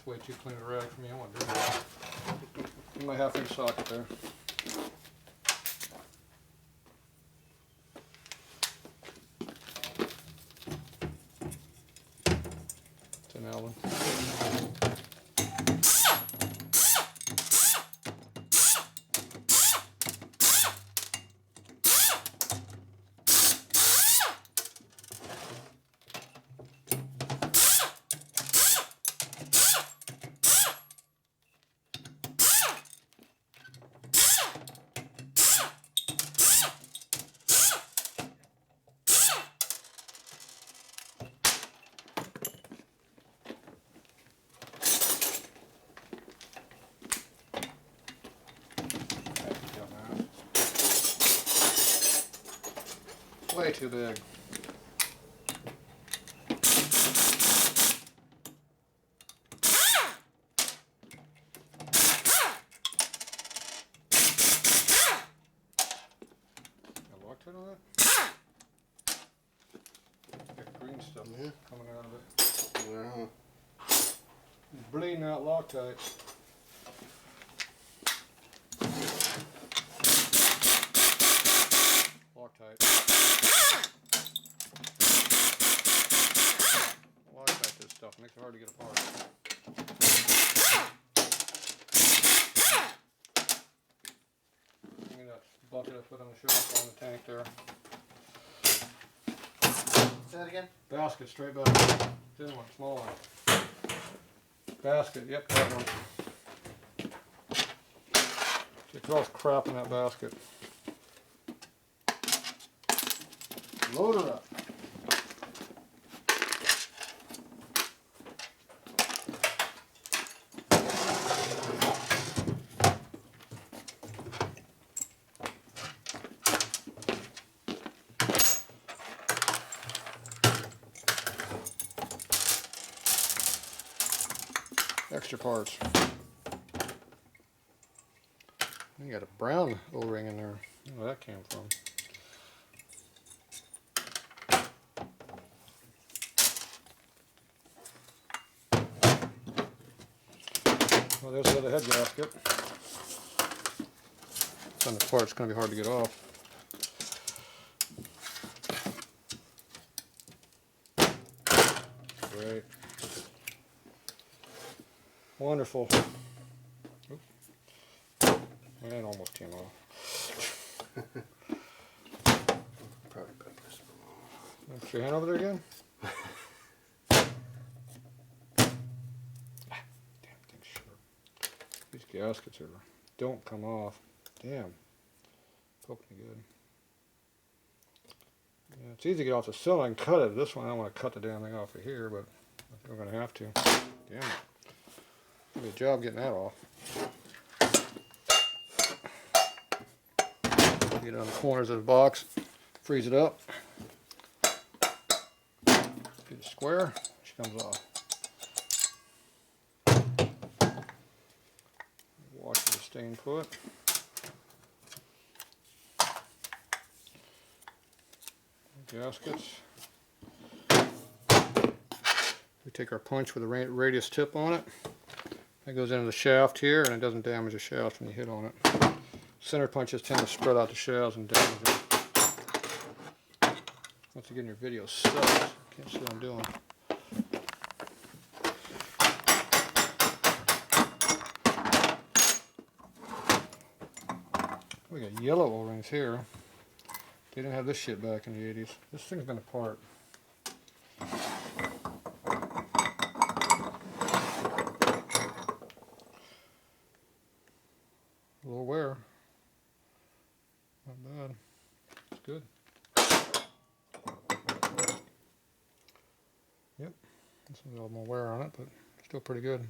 That's way too clean of a rag for me. I want to do that. In my 1/2 inch socket there. It's an Allen. Way too big. A lock on that? Got green stuff coming out of it. Yeah. It's bleeding out Loctite. Loctite. Loctite this stuff makes it hard to get apart. Give me that bucket I put on the shelf on the tank there. Say that again? Basket, straight basket. Thin one, small one. Basket, yep, that one. See, it's all crap in that basket. Load her up. Extra parts. You got a brown O-ring in there. I don't know where that came from. Well, there's the other head gasket. It's on this part, it's going to be hard to get off. Great. Wonderful. Oop. That almost came off. Probably put this one on. Put your hand over there again. Damn thing's sharp. These gaskets don't come off. Damn. Poking me good. Yeah, it's easy to get off the cylinder. I can cut it. This one I don't want to cut the damn thing off of here, but I think I'm going to have to. Damn it. It'll be a job getting that off. Get it on the corners of the box, freeze it up. Get it square, she comes off. Watch the staying put. Gaskets. We take our punch with a radius tip on it. That goes into the shaft here, and it doesn't damage the shaft when you hit on it. Center punches tend to spread out the shafts and damage it. Once again, your video sucks. Can't see what I'm doing. We got yellow O-rings here. They didn't have this shit back in the 80s. This thing's been apart. A little wear. Not bad. It's good. Yep. This one's a little more wear on it, but still pretty good.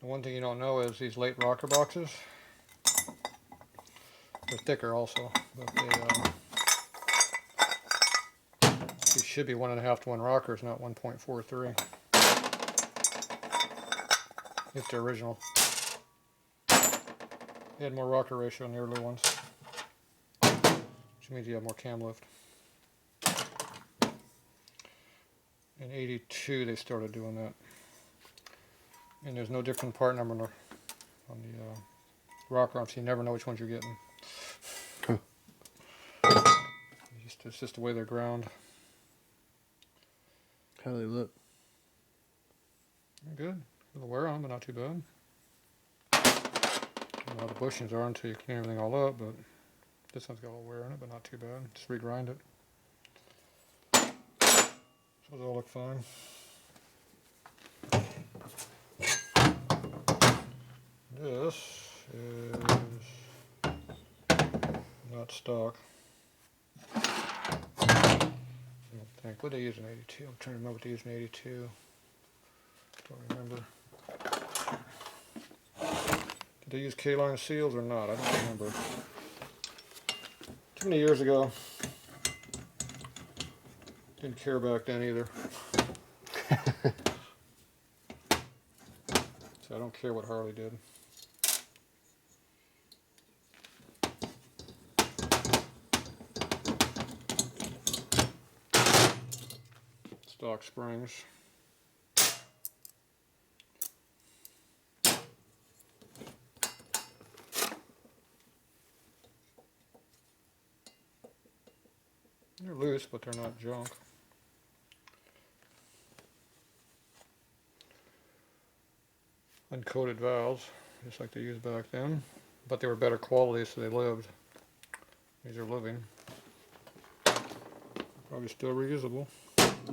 The one thing you don't know is these late rocker boxes. They're thicker also, but these should be 1.5 to 1 rockers, not 1.43. If they're original. They had more rocker ratio in the early ones, which means you have more cam lift. In 82 they started doing that. And there's no different part number on the rocker arms, so you never know which ones you're getting. Huh. It's just the way they're ground. How do they look? Good. A little wear on, but not too bad. I don't know how the bushings are until you clean everything all up, but this one's got a little wear on it, but not too bad. Just regrind it. So they'll look fine. This is not stock. I don't think. What did they use in 82? I'm trying to remember what they used in 82. Don't remember. Did they use K-line seals or not? I don't remember. Too many years ago. Didn't care back then either. So I don't care what Harley did. Stock springs. They're loose, but they're not junk. Uncoated valves, just like they used back then, but they were better quality, so they lived. These are living. Probably still reusable.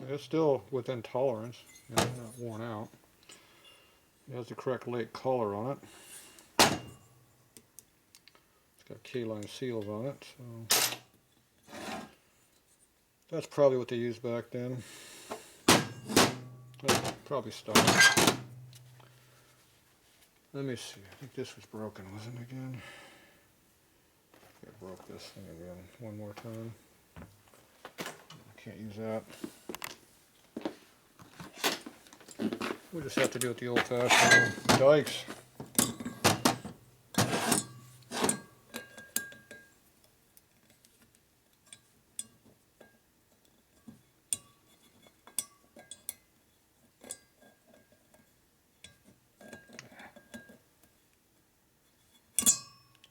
It's still within tolerance, you know, not worn out. It has the correct lake collar on it. It's got K-line seals on it, so that's probably what they used back then. That's probably stock. Let me see. I think this was broken, wasn't it again? I broke this thing again one more time. I can't use that. We'll just have to do it the old-fashioned dikes.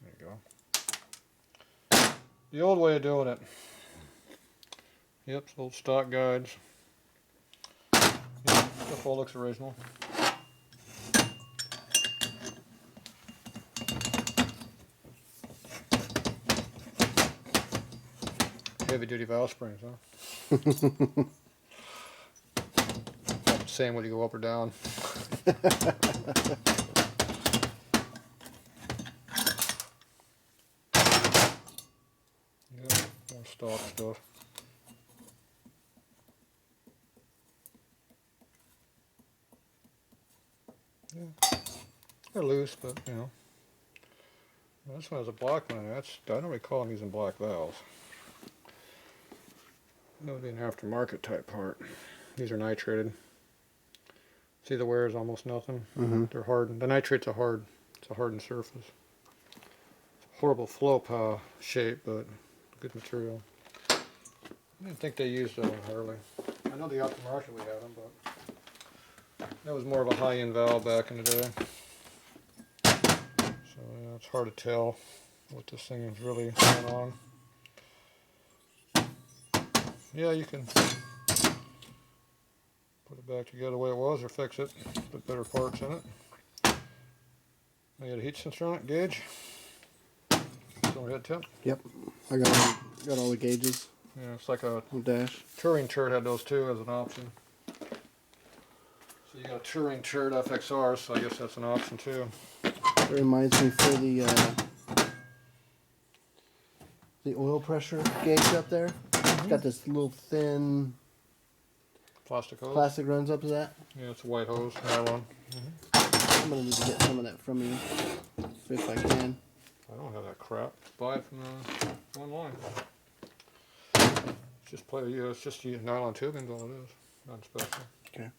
There you go. The old way of doing it. Yep, old stock guides. Yep, stuff all looks original. Heavy duty valve springs, huh? Same whether you go up or down. Yeah, more stock stuff. Yeah. They're loose, but you know. Well, this one has a black one. I don't recall them using black valves. That would be an aftermarket type part. These are nitrated. See, the wear is almost nothing. They're hardened. The nitrate's a hard. It's a hardened surface. It's a horrible flow shape, but good material. I didn't think they used that on Harley. I know the aftermarket we had them, but that was more of a high-end valve back in the day. So yeah, it's hard to tell what this thing is really going on. Yeah, you can put it back together the way it was or fix it, put better parts in it. I got a heat sensor on it, gauge. Shovelhead tip. Yep. I got all the gauges. Yeah, it's like a Dash. touring turret had those too as an option. So you got a touring turret FXR, so I guess that's an option too. It reminds me for the oil pressure gauge up there. It's got this little thin Plastic hose. plastic runs up to that. Yeah, it's a white hose, nylon. I'm gonna need to get some of that from you if I can. I don't have that crap. Buy it from online. Just it's just nylon tubing, all it is. Nothing special. Okay.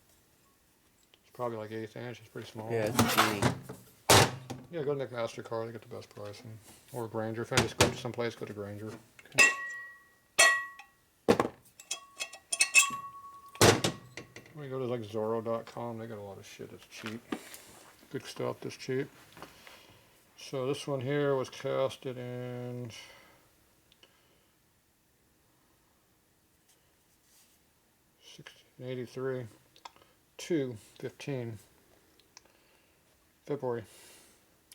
It's probably like 1/8 inch. It's pretty small. Yeah, it's teeny. Yeah, go to McMaster-Carr. They get the best pricing. Or Granger. If I just go to someplace, go to Granger. We go to like Zorro.com. They got a lot of shit that's cheap. Good stuff that's cheap. So this one here was casted in 1683 to 15 February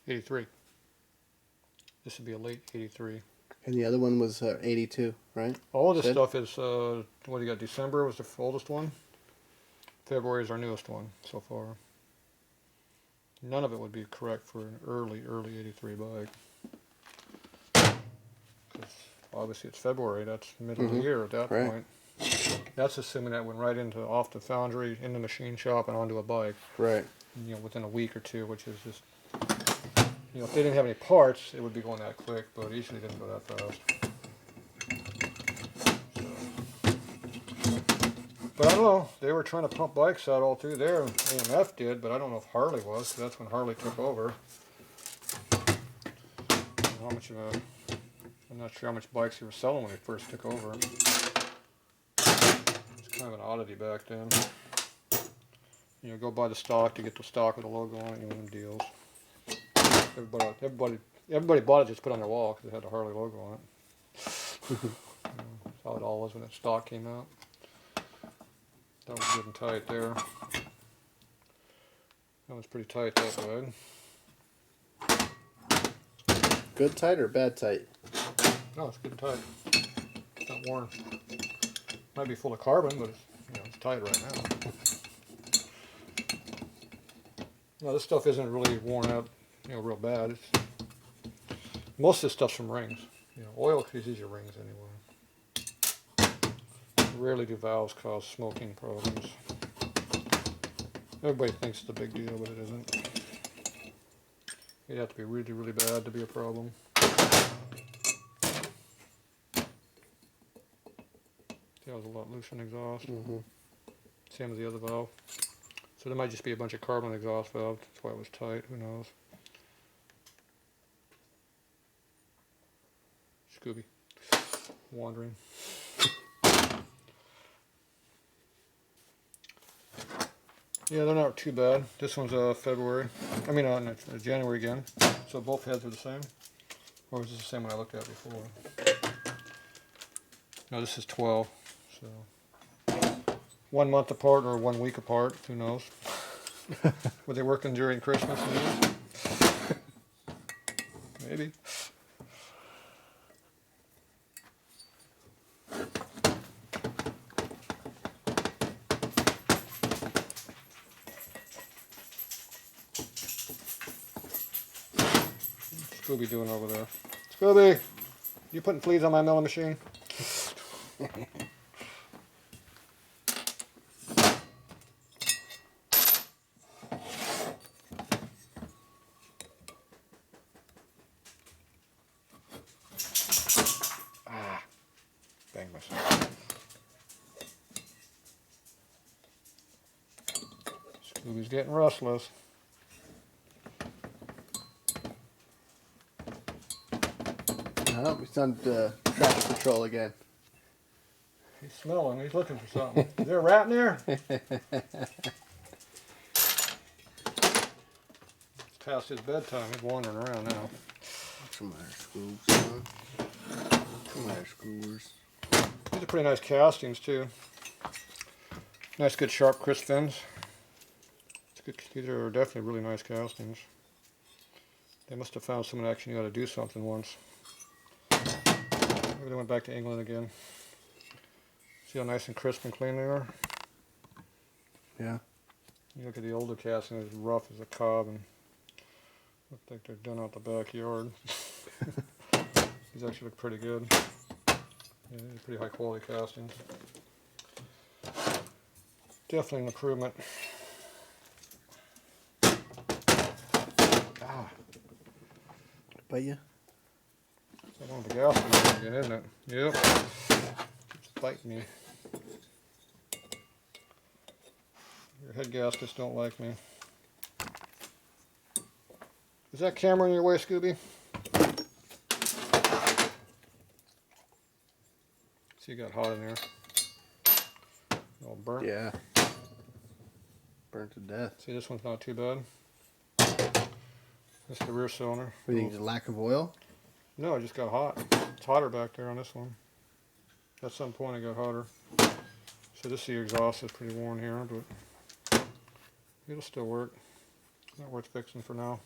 83. This would be a late 83. And the other one was 82, right? All of this Said? stuff is, what do you got? December was the oldest one. February is our newest one so far. None of it would be correct for an early 83 bike. 'Cause obviously it's February, that's middle of the year at that Right. point. That's assuming that went right into off the foundry, in the machine shop, and onto a bike. Right. You know, within a week or two, which is just, you know, if they didn't have any parts, it would be going that quick, but it usually didn't go that fast. But I don't know, they were trying to pump bikes out all through there. AMF did, but I don't know if Harley was, 'cause that's when Harley took over. How much of a, I'm not sure how much bikes they were selling when they first took over. It was kind of an oddity back then. You know, go buy the stock to get the stock with a logo on it, you know, them deals. Everybody bought it just to put on their wall because it had the Harley logo on it. That's how it all was when that stock came out. That was good and tight there. That was pretty tight that way. Good tight or bad tight? No, it's good and tight. It's not worn. Might be full of carbon, but it's, you know, it's tight right now. No, this stuff isn't really worn out, you know, real bad. It's, most of this stuff's from rings. You know, oil creases your rings anyway. Rarely do valves cause smoking problems. Everybody thinks it's a big deal, but it isn't. You'd have to be really, really bad to be a problem. That was a lot loose in exhaust. Same as the other valve. So there might just be a bunch of carbon exhaust valves. That's why it was tight. Who knows? Scooby. Wandering. Yeah, they're not too bad. This one's February. I mean, January again. So both heads are the same? Or is this the same one I looked at before? No, this is 12. So 1 month apart or 1 week apart. Who knows? Were they working during Christmas and New Year's? Maybe. What's Scooby doing over there? Scooby! You putting fleas on my milling machine? Ah, bang myself. Scooby's getting restless. Oh, he's on traffic patrol again. He's smelling. He's looking for something. Is there a rat in there? It's past his bedtime. He's wandering around now. Some higher screws, huh? Some higher screws. These are pretty nice castings too. Nice, good, sharp, crisp fins. It's good. These are definitely really nice castings. They must have found someone actually knew how to do something once. Maybe they went back to England again. See how nice and crisp and clean they are? Yeah. You look at the older castings, as rough as a cob, and look like they're done out the backyard. These actually look pretty good. Yeah, these are pretty high quality castings. Definitely an improvement. Ah, Bite you? it's one of the gas ones again, isn't it? Yep. Keeps biting me. Your head gaskets don't like me. Is that camera in your way, Scooby? See, you got hot in there. All burnt. Yeah. burnt to death. See, this one's not too bad. This is the rear cylinder. What do you think, is it lack of oil? No, it just got hot. It's hotter back there on this one. At some point it got hotter. So this the exhaust is pretty worn here, but it'll still work. Not worth fixing for now.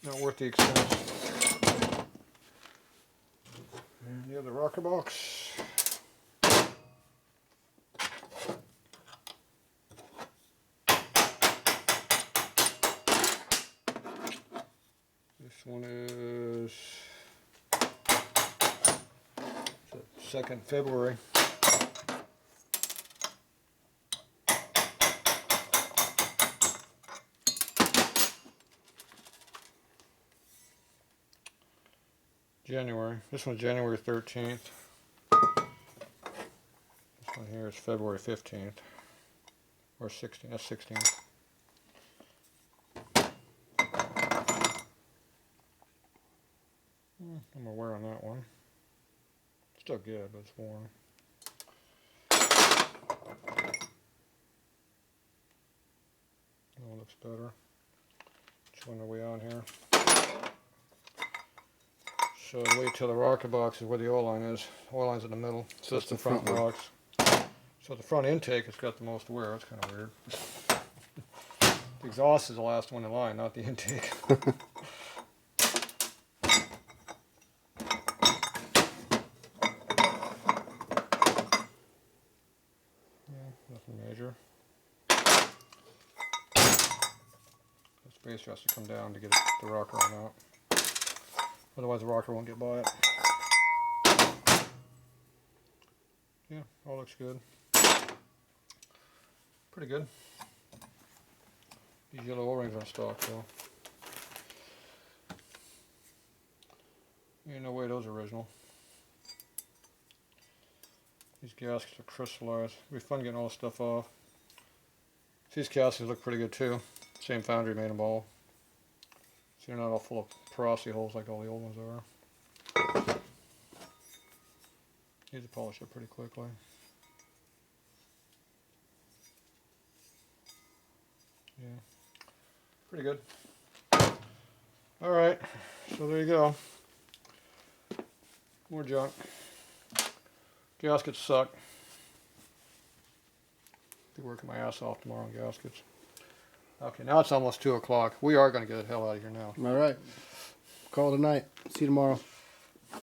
Not worth the expense. And you have the rocker box. This one is 2nd February. January. This one's January 13th. This one here is February 15th. Or 16th. That's 16th. I'm gonna wear on that one. Still good, but it's worn. That one looks better. Which one are we on here? So wait till the rocker box is where the oil line is. Oil line's in the middle. So it's the front box. So the front intake has got the most wear. That's kind of weird. The exhaust is the last one in line, not the intake. Nothing major. The spacer has to come down to get the rocker on out. Otherwise the rocker won't get by it. Yeah, all looks good. Pretty good. These yellow O-rings on stock though. Ain't no way those are original. These gaskets are crystallized. It'll be fun getting all this stuff off. These gaskets look pretty good too. Same foundry made them all. So they're not all full of porosity holes like all the old ones are. These will polish up pretty quickly. Yeah, pretty good. Alright, so there you go. More junk. Gaskets suck. Be working my ass off tomorrow on gaskets. Okay, now it's almost 2 o'clock. We are going to get the hell out of here now. All right. Call it a night. See you tomorrow.